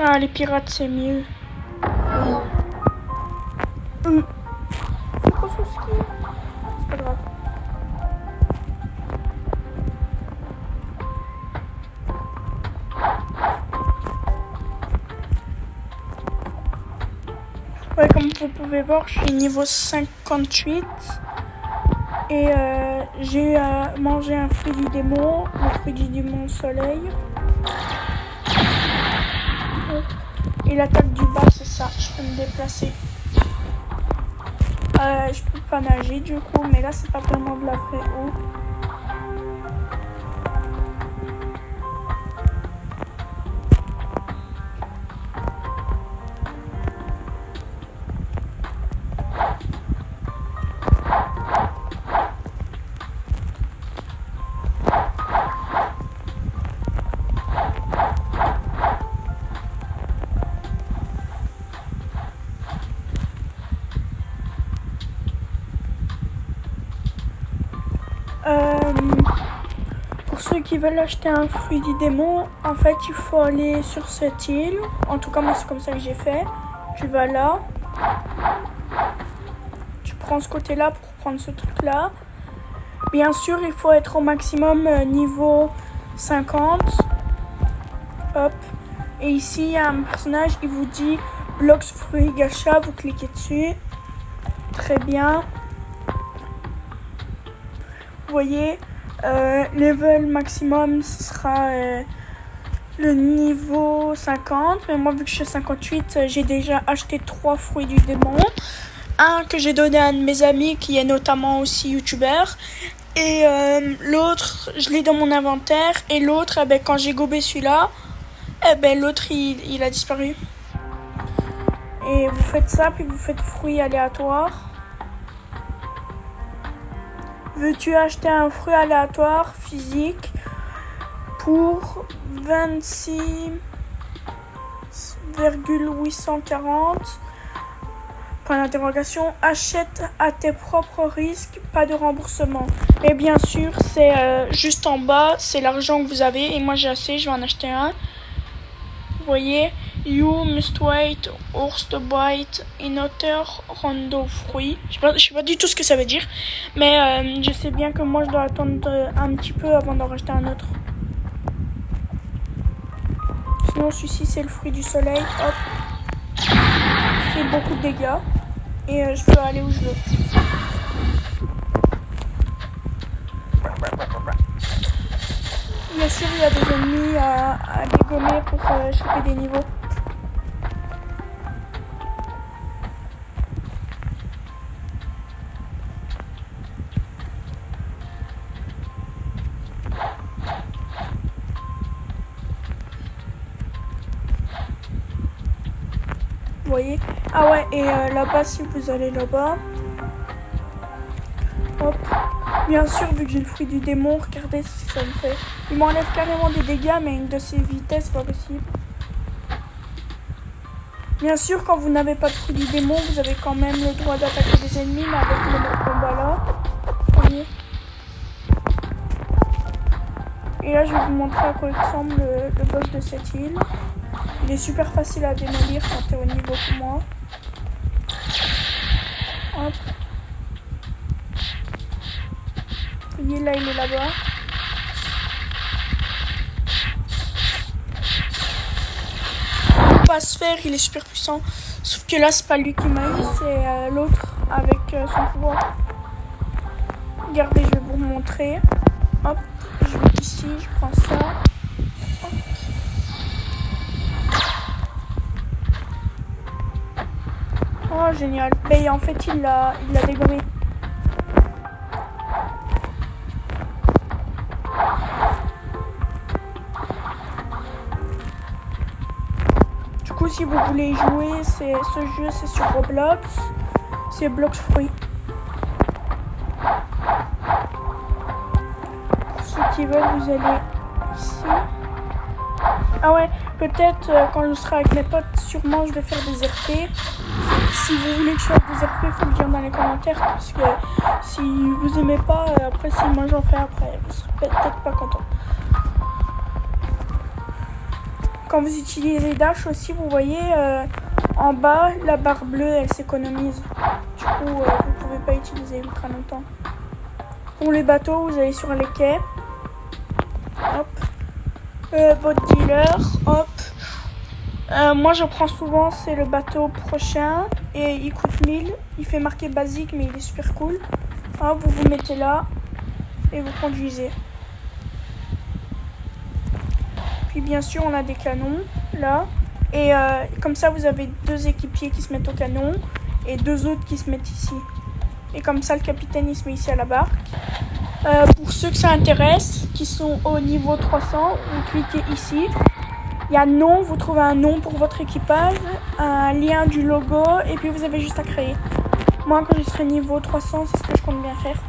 Ah, les pirates, c'est mieux. C'est quoi ce ski? C'est pas grave. Ouais, comme vous pouvez voir, je suis niveau 58. Et j'ai mangé un fruit du démon, le fruit du démon soleil. Et l'attaque du bas, c'est ça, je peux me déplacer. Je peux pas nager du coup, mais là c'est pas vraiment de la vraie eau. Pour ceux qui veulent acheter un fruit du démon, en fait il faut aller sur cette île. En tout cas moi c'est comme ça que j'ai fait. Tu vas là, tu prends ce côté là pour prendre ce truc là. Bien sûr il faut être au maximum niveau 50. Hop. Et ici il y a un personnage, il vous dit blocs fruits gacha, vous cliquez dessus. Très bien. Vous voyez, level maximum ce sera le niveau 50, mais moi vu que je suis 58, j'ai déjà acheté 3 fruits du démon. Un que j'ai donné à un de mes amis qui est notamment aussi youtubeur, et l'autre je l'ai dans mon inventaire, et l'autre quand j'ai gobé celui-là, l'autre il a disparu. Et vous faites ça, puis vous faites fruits aléatoires. Veux-tu acheter un fruit aléatoire physique pour 26,840 ? Point d'interrogation. Achète à tes propres risques, pas de remboursement. Et bien sûr, c'est juste en bas, c'est l'argent que vous avez. Et moi j'ai assez, je vais en acheter un. Vous voyez, you must wait, horse to bite, in otter rondo fruit. Je sais pas du tout ce que ça veut dire, mais je sais bien que moi je dois attendre un petit peu avant d'en racheter un autre. Sinon celui-ci c'est le fruit du soleil, hop, il fait beaucoup de dégâts et je peux aller où je veux. Bien sûr il y a des ennemis à dégommer pour choper des niveaux. Vous voyez? Ah ouais, et là-bas, si vous allez là-bas, hop, bien sûr, vu que j'ai le fruit du démon, regardez ce que ça me fait. Il m'enlève carrément des dégâts, mais une de ses vitesses, c'est pas possible. Bien sûr, quand vous n'avez pas de fruit du démon, vous avez quand même le droit d'attaquer des ennemis, mais avec le mode combat là. Vous voyez? Et là, je vais vous montrer à quoi ressemble le boss de cette île. Il est super facile à démolir quand tu es au niveau que moi. Hop. Vous voyez, là, il est là-bas. Il peut pas se faire, il est super puissant. Sauf que là, c'est pas lui qui m'a eu, c'est l'autre avec son pouvoir. Regardez, je vais vous montrer. Hop, je vais ici, je prends ça. Hop. Oh, génial. Mais en fait, il l'a dégommé. Du coup, si vous voulez y jouer, ce jeu, c'est sur Roblox. C'est Blox Fruit. Pour ceux qui veulent, vous allez ici. Ah ouais, peut-être quand je serai avec mes potes, sûrement je vais faire des RP. Si vous voulez que je fasse des RP, il faut le dire dans les commentaires, parce que si vous aimez pas, après si moi j'en fais après, vous serez peut-être pas content. quand vous utilisez Dash aussi, vous voyez en bas, la barre bleue, elle s'économise. Du coup, vous ne pouvez pas utiliser ultra longtemps. Pour les bateaux, vous allez sur les quais. Hop. Votre dealer, hop. Moi, je prends souvent, c'est le bateau prochain. Et il coûte 1000. Il fait marqué basique, mais il est super cool. Hop, vous vous mettez là. Et vous conduisez. Puis bien sûr, on a des canons, là. Et comme ça, vous avez 2 équipiers qui se mettent au canon. Et 2 autres qui se mettent ici. Et comme ça, le capitaine, il se met ici à la barque. Pour ceux que ça intéresse, qui sont au niveau 300, vous cliquez ici. Il y a nom, vous trouvez un nom pour votre équipage, un lien du logo, et puis vous avez juste à créer. Moi, quand je serai niveau 300, c'est ce que je compte bien faire.